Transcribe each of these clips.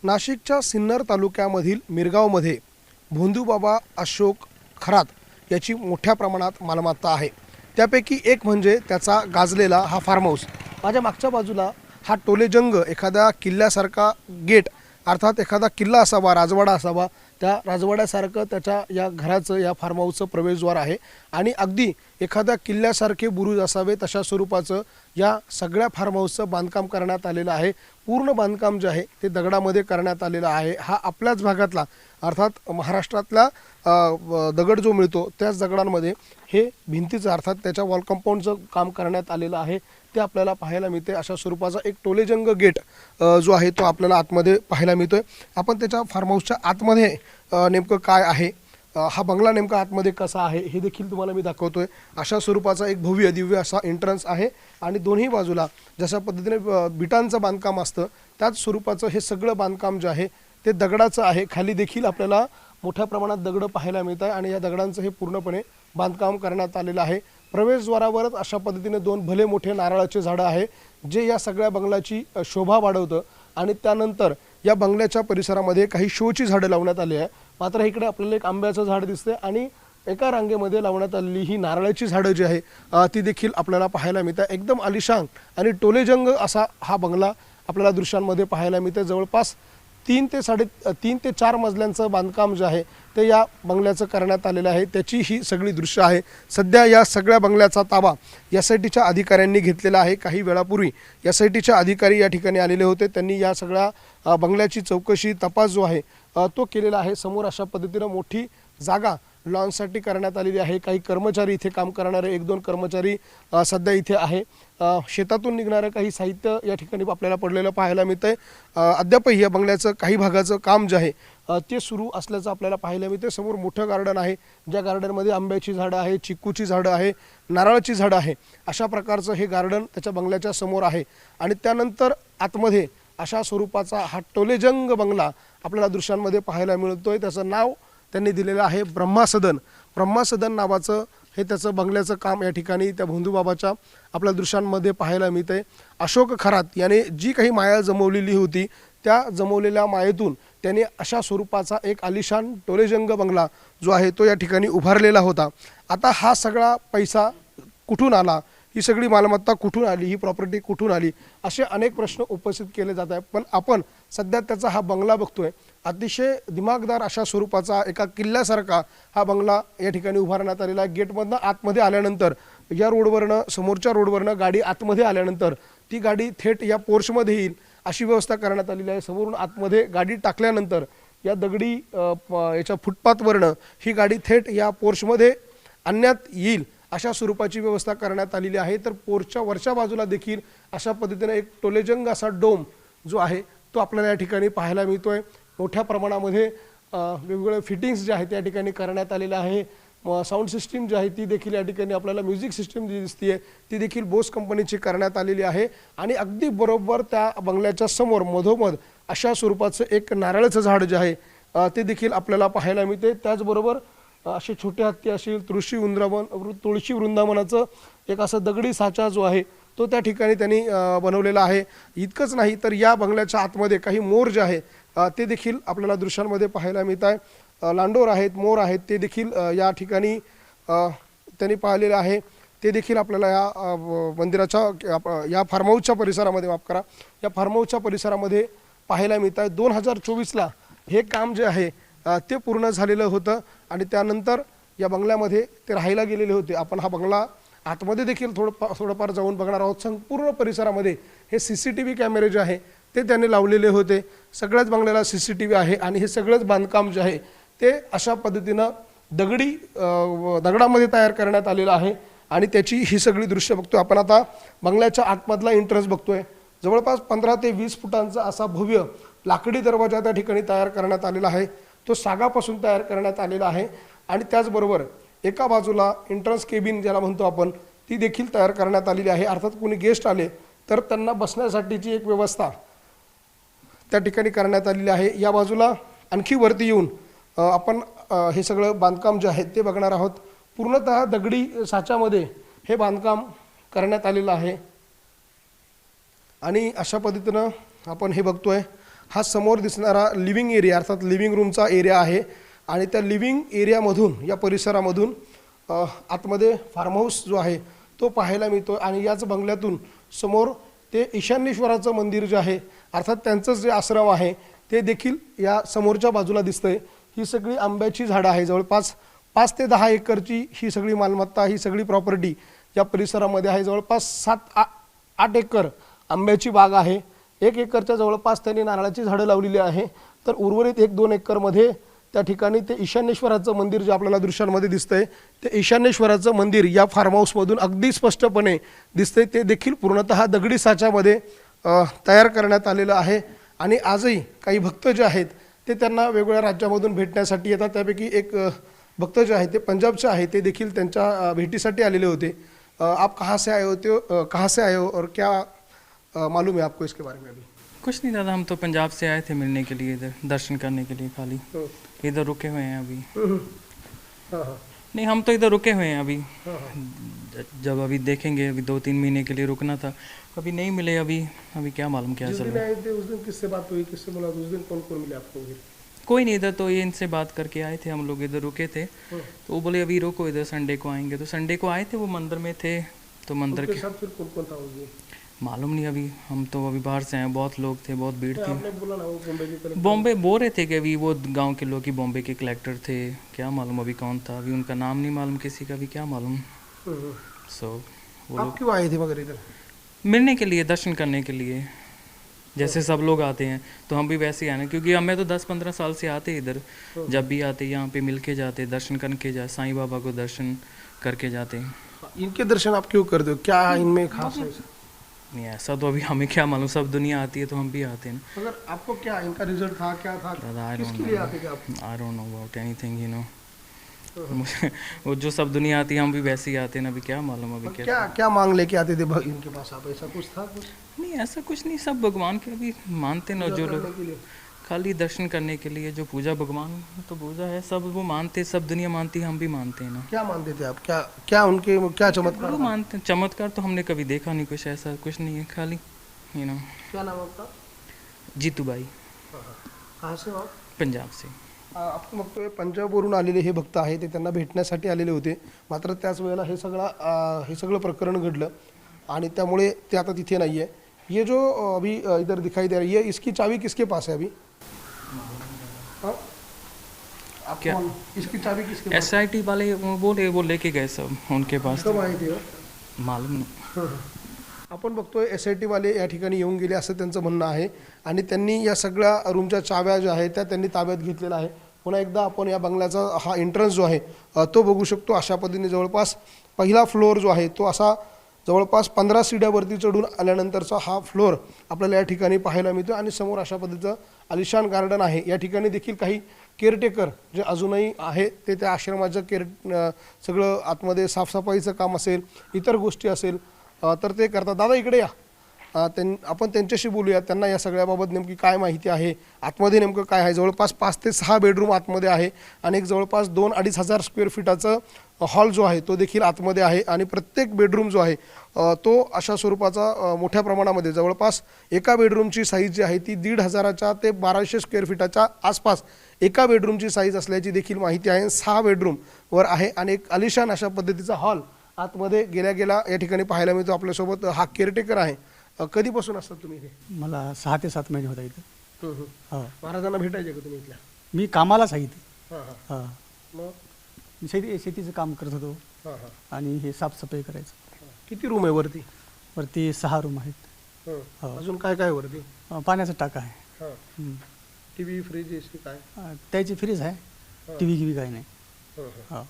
नाशिकच्या सिन्नर तालुक्यामधील मिरगावमध्ये भोंदूबाबा अशोक खरात याची मोठ्या प्रमाणात मालमत्ता आहे। त्यापैकी एक म्हणजे त्याचा गाजलेला हा फार्म हाऊस। माझ्या मागच्या बाजूला हा टोलेजंग एखाद्या किल्ल्यासारखा गेट अर्थात एखादा किल्ला असावा, राजवाडा असावा, त्या राजवाड्यासारखं त्याच्या या घराचं या फार्म हाऊसचं प्रवेशद्वार आहे आणि अगदी एखाद्या किल्ल्यासारखे बुरुज असावे तशा स्वरूपाचं या सगळ्या फार्म हाऊसचं बांधकाम करण्यात आलेलं आहे। पूर्ण बांधकाम जे आहे ते दगडामध्ये करण्यात आलेलं आहे। हा आपल्याच भागातला अर्थात महाराष्ट्रातला दगड जो मिळतो त्याच दगडांमध्ये हे भिंतीचं अर्थात त्याच्या वॉल कंपाऊंडचं काम करण्यात आलेलं आहे ते आपल्याला पाहायला मिळते। अशा स्वरूपाचा एक टोलेजंग गेट जो आहे तो आपल्याला आतमध्ये पाहायला मिळतोय। आपण त्याच्या फार्म हाऊसच्या आतमध्ये नेमकं काय आहे, हा बंगला नेमका आतमध्ये कसा आहे हे देखील तुम्हाला मी दाखवतोय। अशा स्वरूपाचा एक भव्य दिव्य असा एंट्रन्स आहे आणि दोन्ही बाजूला जशा पद्धतीने बिटांचं बांधकाम असतं त्याच स्वरूपाचं हे सगळं बांधकाम जे आहे ते दगडाचं आहे। खाली देखील आपल्याला मोठ्या प्रमाणात दगड पाहायला मिळतात आणि या दगडांचं हे पूर्णपणे बांधकाम करण्यात आलेलं आहे। प्रवेशद्वारावरच अशा पद्धतीने दोन भले मोठे नारळाचे झाडं आहे जे या सगळ्या बंगल्याची शोभा वाढवतं आणि त्यानंतर या बंगल्याच्या परिसरामध्ये काही शोची झाडं लावण्यात आली आहे। मात्र इकडे आपल्याला एक आंब्याचं झाड दिसते आणि एका रांगेमध्ये लावण्यात आलेली ही नारळाची झाडं जी आहे ती देखील आपल्याला पाहायला मिळतात। एकदम आलिशान आणि टोलेजंग असा हा बंगला आपल्याला दृश्यांमध्ये पाहायला मिळते। जवळपास 3 ते 4 मजल्यांचं बांधकाम जे आहे ते या बंगल्याचं करण्यात आलेलं आहे। त्याची ही सगळी दृश्य आहे। सध्या या सगळ्या बंगल्याचा ताबा एसआयटीच्या अधिकाऱ्यांनी घेतलेला आहे। काही वेळापूर्वी एसआयटीचे अधिकारी या ठिकाणी आलेले होते। त्यांनी या सगळ्या बंगल्याची चौकशी तपास जो आहे तो केलेला आहे। समोर अशा पद्धतीने मोठी जागा लॉन्ससाठी करण्यात आलेली आहे। काही कर्मचारी इथे काम करणारे 1-2 कर्मचारी सध्या इथे आहे। शेतातून निघणारे काही साहित्य या ठिकाणी आपल्याला पडलेलं पाहायला मिळतंय। अद्यापही या बंगल्याचं काही भागाचं काम जे आहे ते सुरू असल्याचं आपल्याला पाहायला मिळते। समोर मोठं गार्डन आहे ज्या गार्डनमध्ये आंब्याची झाडं आहे, चिक्कूची झाडं आहे, नारळाची झाडं आहे। अशा प्रकारचं हे गार्डन त्याच्या बंगल्याच्या समोर आहे आणि त्यानंतर आतमध्ये अशा स्वरूपाचा हा टोलेजंग बंगला आपल्याला दृश्यांमध्ये पाहायला मिळतोय। त्याचं नाव त्यांनी दिलेलं आहे ब्रह्मासदन। ब्रह्मासदन नावाचं हे त्याचं बंगल्याचं काम या ठिकाणी त्या भोंदूबाबाच्या आपल्या दृश्यांमध्ये पाहायला मिळते। अशोक खरात याने जी काही माया जमवलेली होती त्या जमवलेल्या मायेतून त्याने अशा स्वरूपाचा एक आलिशान टोलेजंग बंगला जो आहे तो या ठिकाणी उभारलेला होता। आता हा सगळा पैसा कुठून आला, ही सगळी मालमत्ता कुठून आली, ही प्रॉपर्टी कुठून आली, असे अनेक प्रश्न उपस्थित केले जात आहेत। पण आपण सध्या त्याचा हा बंगला बघतोय। अतिशय दिमागदार अशा स्वरूपाचा एका किल्ल्यासारखा हा बंगला या ठिकाणी उभारण्यात आलेला आहे। गेटमधनं आतमध्ये आल्यानंतर या रोडवरनं समोरच्या रोडवरनं गाडी आतमध्ये आल्यानंतर ती गाडी थेट या पोर्चमध्ये येईल अशी व्यवस्था करण्यात आलेली आहे। समोरून आतमध्ये गाडी टाकल्यानंतर या दगडी याच्या फुटपाथवरनं ही गाडी थेट या पोर्चमध्ये आणण्यात येईल अशा स्वरूपाची व्यवस्था करण्यात आलेली आहे। तर पोर्चच्या वरच्या बाजूला देखील अशा पद्धतीने एक टोलेजंग असा डोम जो आहे तो आपल्याला या ठिकाणी पाहायला मिळतोय। मोठ्या प्रमाणामध्ये वेगवेगळे फिटिंग्स जे आहेत त्या ठिकाणी करण्यात आलेले आहे। साऊंड सिस्टीम जी आहे ती देखील या ठिकाणी आपल्याला म्युझिक सिस्टीम जी दिसते ती देखील बोस कंपनीची करण्यात आलेली आहे आणि अगदी बरोबर त्या बंगल्याच्या समोर मधोमध अशा स्वरूपाचं एक नारळाचं झाड जे आहे ते देखील आपल्याला पाहायला मिळते। त्याचबरोबर असे छोटे हत्ती असेल, तुळशी वृंदावनाचं एक असं दगडी साचा जो आहे तो त्या ठिकाणी त्यांनी बनवलेला आहे। इतकंच नाही तर या बंगल्याच्या आतमध्ये काही मोर जे आहे ते देखील आपल्याला दृश्यांमध्ये पाहायला मिळत आहे। लांडोर आहेत, मोर आहेत, ते देखील या ठिकाणी त्यांनी पाहिलेलं आहे। ते देखील आपल्याला या मंदिराच्या या फार्म हाऊसच्या परिसरामध्ये या फार्म हाऊसच्या परिसरामध्ये पाहायला मिळत आहे। 2024ला हे काम जे आहे ते पूर्ण झालेलं होतं आणि त्यानंतर या बंगल्यामध्ये ते राहायला गेलेले होते। आपण हा बंगला आतमध्ये देखील थोडंफार जाऊन बघणार आहोत। संपूर्ण परिसरामध्ये हे CCTV कॅमेरे जे आहे ते त्यांनी लावलेले होते। सगळ्याच बंगल्याला CCTV आहे आणि हे सगळंच बांधकाम जे आहे ते अशा पद्धतीनं दगडामध्ये तयार करण्यात आलेलं आहे आणि त्याची ही सगळी दृश्य बघतोय आपण। आता बंगल्याच्या आतमधला एंट्रन्स बघतोय। जवळपास 15 ते 20 फुटांचा असा भव्य लाकडी दरवाजा त्या ठिकाणी तयार करण्यात आलेला आहे। तो सागापासून तयार करण्यात आलेला आहे आणि त्याचबरोबर एका बाजूला एंट्रन्स केबिन ज्याला म्हणतो आपण ती देखील तयार करण्यात आलेली आहे। अर्थात कोणी गेस्ट आले तर त्यांना बसण्यासाठीची एक व्यवस्था त्या ठिकाणी करण्यात आलेली आहे। या बाजूला आणखी वरती येऊन आपण हे सगळं बांधकाम जे आहे ते बघणार आहोत। पूर्णतः दगडी साच्यामध्ये हे बांधकाम करण्यात आलेलं आहे आणि अशा पद्धतीनं आपण हे बघतोय। हा समोर दिसणारा लिव्हिंग एरिया अर्थात लिव्हिंग रूमचा एरिया आहे आणि त्या लिव्हिंग एरियामधून या परिसरामधून आतमध्ये फार्म हाऊस जो आहे तो पाहायला मिळतो आणि याच बंगल्यातून समोर ते ईशान्येश्वराचं मंदिर जे आहे अर्थात त्यांचंच जे आश्रम आहे ते देखील या समोरच्या बाजूला दिसतंय। ही सगळी आंब्याची झाडं आहे, जवळपास 5 ते 10 एकरची ही सगळी मालमत्ता, ही सगळी प्रॉपर्टी या परिसरामध्ये आहे। जवळपास 7-8 एकर आंब्याची बाग आहे, 1 एकरच्या जवळपास त्यांनी नारळाची झाडं लावलेली आहे, तर उर्वरित 1-2 एकरमध्ये त्या ठिकाणी ते ईशान्येश्वराचं मंदिर जे आपल्याला दृश्यांमध्ये दिसतंय ते ईशान्येश्वराचं मंदिर या फार्म हाऊसमधून अगदी स्पष्टपणे दिसतंय। ते देखील पूर्णतः दगडी साच्यामध्ये तयार करण्यात आलेलं आहे आणि आजही काही भक्त जे आहेत ते त्यांना वेगवेगळ्या राज्यामधून भेटण्यासाठी येतात। त्यापैकी एक भक्त जे आहे ते पंजाबचे आहे, ते देखील त्यांच्या भेटीसाठी आलेले होते। आप कहाँ से आए होते हो, कहाँ से आए हो और क्या मालूम है आपको इसके बारे में? अभी कुछ नहीं दादा, हम तो पंजाब से आए थे मिलने के लिए, इधर दर्शन करने के लिए, खाली इधर रुके हुए हैं अभी। हाँ नहीं, हम तो इधर रुके हुए हैं अभी। हाँ। जब अभी देखेंगे, अभी 2-3 महीने के लिए रुकना था, कभी नहीं मिले। अभी क्या मालूम क्या जिस चल दिन रहा है। आए थे उस दिन किससे बात हुई, किससे मुला, उस दिन कौन कौन मिले आपको? कोई नहीं, इधर तो ये इनसे बात करके आए थे, हम लोग इधर रुके थे, तो वो बोले अभी रुको, इधर संडे को आएंगे। तो संडे को आए थे, वो मंदिर में थे, तो मंदिर उनके के साथ फिर कौन कौन था उस दिन? मालूम नहीं अभी, हम तो अभी बाहर से आए, बहुत लोग थे, बहुत भीड़ थी। आपने बोला ना वो बॉम्बे के कलेक्टर। बॉम्बे बोल रहे थे कि अभी वो गांव के लोग ही बॉम्बे के कलेक्टर थे, क्या मालूम अभी कौन था, अभी उनका नाम नहीं मालूम किसी का भी, क्या मालूम। सो वो आप लोग क्यों आए थे मगर इधर? मिलने के लिए, दर्शन करने के लिए, जैसे सब लोग आते हैं तो हम भी वैसे ही आए ना, क्योंकि हमें तो 10-15 साल से आते इधर, जब भी आते यहाँ पे मिल के जाते, दर्शन करके जाए, साईं बाबा को दर्शन करके जाते। इनके दर्शन आप क्यों करते हो, क्या इनमें खास है? नहीं ऐसा तो अभी हमें क्या मालूम, सब दुनिया आती है तो हम भी आते हैं। मगर आपको क्या इनका रिजल्ट था, क्या था, I don't किसके लिए आते थे आप? I don't know about anything, you know। मुझे वो जो सब दुनिया आती है हम भी वैसे ही आते हैं ना, अभी क्या मालूम अभी क्या। क्या क्या मांग लेके आते थे इनके पास आप, ऐसा कुछ था कुछ? नहीं ऐसा कुछ नहीं, सब भगवान के अभी मानते ना, जो लोग करने के लिए? खाली दर्शन करने के लिए, जो पूजा भगवान तो पूजा है, सब वो मानते, सब दुनिया मानती है, हम भी मानते हैं ना। क्या मानते थे आप, क्या क्या उनके क्या चमत्कार गुरु था? मानते हैं, चमत्कार तो हमने कभी देखा नहीं, कुछ ऐसा कुछ नहीं है, खाली यू नो। क्या नाम आपका? जीतू बाई, कहाँ से हो आप? पंजाब से। आपण बघतोय पंजाबवरून आलेले हे भक्त आहे, ते त्यांना भेटण्यासाठी आलेले होते, मात्र त्याच वेळेला हे सगळं प्रकरण घडलं आणि त्यामुळे ते आता तिथे नाही आहे। ये जो अभी इधर दिखाई दे रहा है, ये इसकी चाबी किसके पास है अभी? हाँ? क्या? इसकी चाबी किसके पास? SIT वाले वो लेके गए सब उनके पास, कब आए थे वो? मालूम नहीं। आपण बघतोय SIT वाले या ठिकाणी येऊन गेले असं त्यांचं म्हणणं आहे आणि त्यांनी या सगळ्या रूमच्या चाव्या ज्या आहेत त्या त्यांनी ताब्यात घेतलेल्या आहे। पुन्हा एकदा आपण या बंगल्याचा हा एंट्रन्स जो आहे तो बघू शकतो। अशा पद्धतीने जवळपास पहिला फ्लोअर जो आहे तो असा जवळपास 15 सीड्यावरती चढून आल्यानंतरचा हा फ्लोअर आपल्याला या ठिकाणी पाहायला मिळतो आणि समोर अशा पद्धतीचं आलिशान गार्डन आहे। या ठिकाणी देखील काही केअरटेकर जे अजूनही आहे ते त्या आश्रमाचं सगळं आतमध्ये साफसफाईचं काम असेल, इतर गोष्टी असेल तर ते करतात। दादा इकडे या, आपण त्यांच्याशी बोलूया, त्यांना या सगळ्याबाबत नेमकी काय माहिती आहे, आतमध्ये नेमकं काय आहे। जवळपास 5 ते 6 बेडरूम आतमध्ये आहे आणि एक जवळपास 2-2.5 हजार स्क्वेअर फीटाचं हॉल जो आहे तो देखील आतमध्ये आहे आणि प्रत्येक बेडरूम जो आहे तो अशा स्वरूपाचा मोठ्या प्रमाणामध्ये जवळपास एका बेडरूमची साईज जी आहे ती 1,500 ते 1,200 स्क्वेअर फीटाच्या आसपास एका बेडरूमची साईज असल्याची देखील माहिती आहे। 6 बेडरूमवर आहे आणि एक आलिशान अशा पद्धतीचा हॉल आतमध्ये गेल्या या ठिकाणी पाहायला मिळतो। आपल्यासोबत हा केअरटेकर आहे। कधीपासून असतात तुम्ही इथे? मला 6 ते 7 महिने होता इथं। हा, महाराजांना भेटायचे का तुम्ही इथल्या? मी कामालाच आहे इथे। हां हां हा, मग शेतीचं काम करत होतो हां हां आणि हे साफसफाई करायचं। किती रूम आहे वरती? वरती 6 रूम आहेत। हो. अजून काय काय वरती? पाण्याचा टाका आहे। हां हम्म. टीव्ही फ्रीज एसी काय? त्याची फ्रीज आहे, टीव्ही गिवी काही नाही। हा,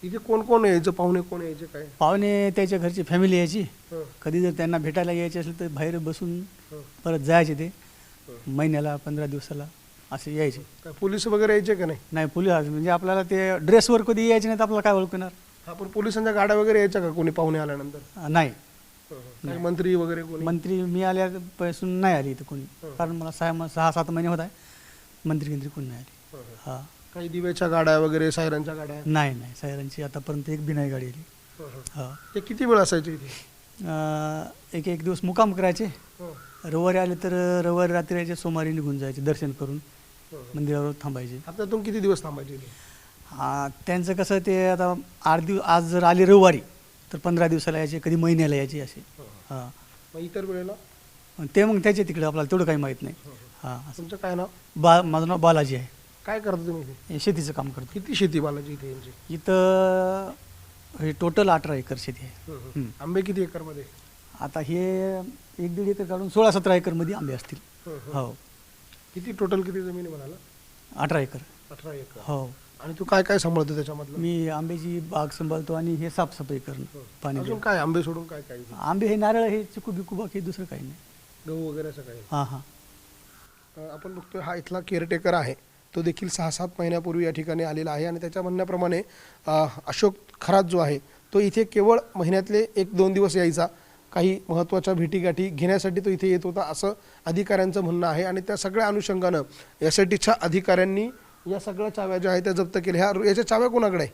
इथे कोण कोण यायचं, पाहुणे कोण यायचे काय? पाहुणे त्याच्या घरची फॅमिली यायची, हं. कधी जर त्यांना भेटायला यायचे असेल तर बाहेर बसून परत जायचे, ते महिन्याला 15 दिवसाला असे यायचे। काय पोलीस वगैरे यायचे का नाही? नाही, पोलीस म्हणजे आपल्याला ते ड्रेसवर कधी यायचे नाही तर आपल्याला काय ओळखणार? आपण पोलिसांच्या गाड्या वगैरे यायच्या का कोणी पाहुणे आल्यानंतर? नाही, काही मंत्री वगैरे कोणी? मंत्री मी आल्यापासून नाही आली इथं कोणी, कारण मला 6-7 महिने होत आहे, मंत्री कोणी नाही आली। हा, काही दिव्याच्या गाड्या वगैरे, सायरनच्या गाड्या? नाही, सायरनची आतापर्यंत एक बी नाही गाडी आली। हा, ते किती वेळ असायचे इथे? एक एक दिवस मुक्काम करायचे. हं. रविवारी आले तर रविवारी रात्री यायचे, सोमवारी निघून जायचे दर्शन करून मंदिरावर थांबायचे. हप्त्यातून किती दिवस थांबायचे इथे? त्यांचं कसं ते आता 8 दिवस, आज जर आले रविवारी तर 15 दिवसाला यायचे, कधी महिन्याला यायचे असे. हां, मग इतर वेळेला ते मग त्याचे तिकडे, आपल्याला तेवढं काही माहीत नाही. हां, असं. तुमचं काय नाव? माझं नाव बालाजी आहे. काय करता तुम्ही इथे? हे शेतीचं काम करतो. किती शेती बालाजी इथे यांची? इथं हे टोटल 18 एकर शेती आहे. हं. आंबे किती एकरमध्ये? आता हे 1-1.5 एकर काढून 16-17 एकरमध्ये आंबे असतील. हो, किती टोटल किती जमीन आहे म्हणाला? 18 एकर. 18 एकर. हो, आणि तू काय काय सांभाळतो त्याच्यामधलं? मी आंब्याची बाग सांभाळतो आणि हे साफसफाई करणं, पाणी अजून देणं. काय आंबे सोडून काय काय? आंबे हे नारळ, हे चिकू बिकू, बाकी दुसरं काही नाही. गहू वगैरे असं काही? हां हां. आपण बघतोय हा इथला केअरटेकर आहे, तो देखील 6-7 महिन्यापूर्वी या ठिकाणी आलेला आहे आणि त्याच्या म्हणण्याप्रमाणे अशोक खरात जो आहे तो इथे केवळ महिन्यातले 1-2 दिवस यायचा. काही महत्त्वाच्या भेटीगाठी घेण्यासाठी तो इथे येत होता असं अधिकाऱ्यांचं म्हणणं आहे. आणि त्या सगळ्या अनुषंगानं SITच्या अधिकाऱ्यांनी या सगळ्या चाव्या ज्या आहेत त्या जप्त केल्या. याच्या चाव्या कोणाकडे आहे?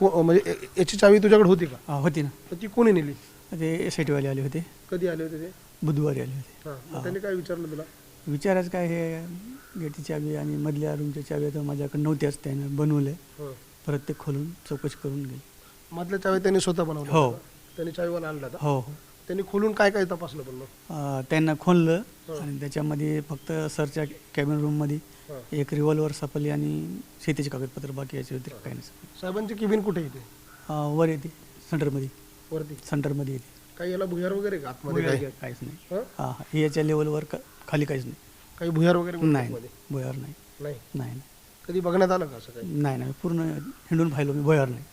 म्हणजे याची चावी तुझ्याकडे होती का? होती ना. तर ती कोणी नेली? ते SIT वाले आले होते, कधी आले होते ते? बुधवारी आले होते. मग त्यांनी काय विचारलं तुला? विचारायचं काय, हे गेटची चावी आणि मधल्या रूमच्या चाव्या तर माझ्याकडे नव्हत्याच, त्यानं बनवले. परत ते खोलून चौकशी करून गेले. मधल्या चाव्या त्यांनी स्वतः बनवल्या? हो. त्यांनी चावीवाला आणला होता? हो हो. त्यांनी खोलून काय काय तपासलं पण मग? त्यांना खोललं आणि त्याच्यामध्ये फक्त सरच्या कॅबिन रूममध्ये एक रिव्हॉल्वर सापडली आणि शेतीचे कागदपत्र, बाकी याच्या व्यतिरिक्त काही नाही. साहेबांची केबिन कुठे येते? वर येते, सेंटरमध्ये. वरती? सेंटरमध्ये येते. काही याला भुयार वगैरे का आतमध्ये? काहीच नाही. हं? हां, हे याच्या लेवलवर खाली काहीच नाही. काही भुयार वगैरे नाही, आतमध्ये? भुयार नाही. नाही. नाही कधी बघण्यात आलं का असं काही? नाही, पूर्ण हिंडून पाहिलो मी, भुयार नाही.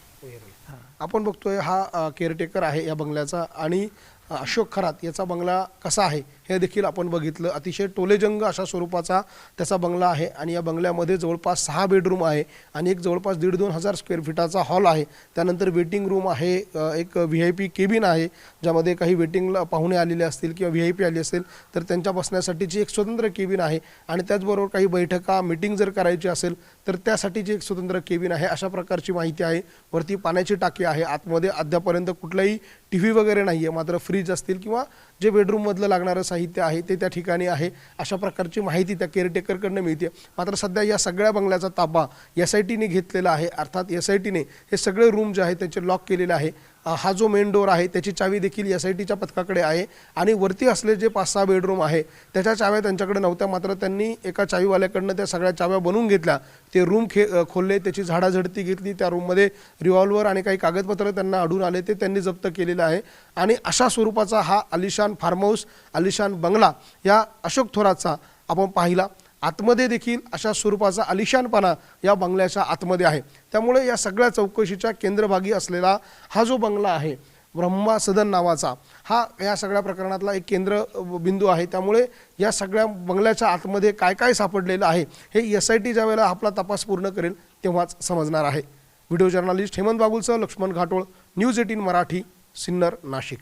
आपण बघतोय हा केअरटेकर आहे या बंगल्याचा. आणि अशोक खरात याचा बंगला कसा आहे हे देखील आपण बघितलं. अतिशय टोलेजंग अशा स्वरूपाचा त्याचा बंगला आहे. आणि या बंगल्यामध्ये जवळपास 6 बेडरूम आहे आणि एक जवळपास 1,500-2 हजार स्क्वेअर फीटाचा हॉल आहे. त्यानंतर वेटिंग रूम आहे, एक VIP केबिन आहे ज्यामध्ये काही वेटिंगला पाहुणे आलेले असतील किंवा VIP आली असेल तर त्यांच्या बसण्यासाठीची एक स्वतंत्र केबिन आहे. आणि त्याचबरोबर काही बैठका, मीटिंग जर करायची असेल तर त्यासाठीची एक स्वतंत्र केबिन आहे. अशा प्रकारची माहिती आहे. वरती पाण्याची टाकी आहे. आतमध्ये अद्यापर्यंत कुठलाही TV वगैरे नाही आहे, मात्र फ्रीज असतील किंवा जे बेडरूममधलं लागणारं साहित्य आहे ते त्या ठिकाणी आहे. अशा प्रकारची माहिती त्या केअरटेकरकडनं मिळते. मात्र सध्या या सगळ्या बंगल्याचा ताबा SITने घेतलेला आहे. अर्थात SITने हे सगळे रूम जे आहेत त्याचे लॉक केलेले आहे. हा जो मेन डोअर आहे त्याची चावी देखील SITच्या पथकाकडे आहे. आणि वरती असले जे 5-6 बेडरूम आहे त्याच्या चाव्या त्यांच्याकडे नव्हत्या, मात्र त्यांनी एका चावीवाल्याकडनं त्या सगळ्या चाव्या बनवून घेतल्या. ते रूम खोलले, त्याची झाडाझडती घेतली. त्या रूममध्ये रिव्हॉल्वर आणि काही कागदपत्र त्यांना आढळून आले, ते त्यांनी जप्त केलेलं आहे. आणि अशा स्वरूपाचा हा आलिशान फार्म हाऊस, आलिशान बंगला या अशोक थोरातचा आपण पाहिला. आतमध्ये देखील अशा स्वरूपाचा आलिशानपणा या बंगल्याच्या आतमध्ये आहे. त्यामुळे या सगळ्या चौकशीच्या केंद्रभागी असलेला हा जो बंगला आहे ब्रह्मा सदन नावाचा, हा या सगळ्या प्रकरणातला एक केंद्र बिंदू आहे. त्यामुळे या सगळ्या बंगल्याच्या आतमध्ये काय काय सापडलेलं आहे हे SIT ज्या वेळेला आपला तपास पूर्ण करेल तेव्हाच समजणार आहे. व्हिडिओ जर्नलिस्ट हेमंत बागुलसह लक्ष्मण घाटोळ, न्यूज 18 मराठी, सिन्नर, नाशिक.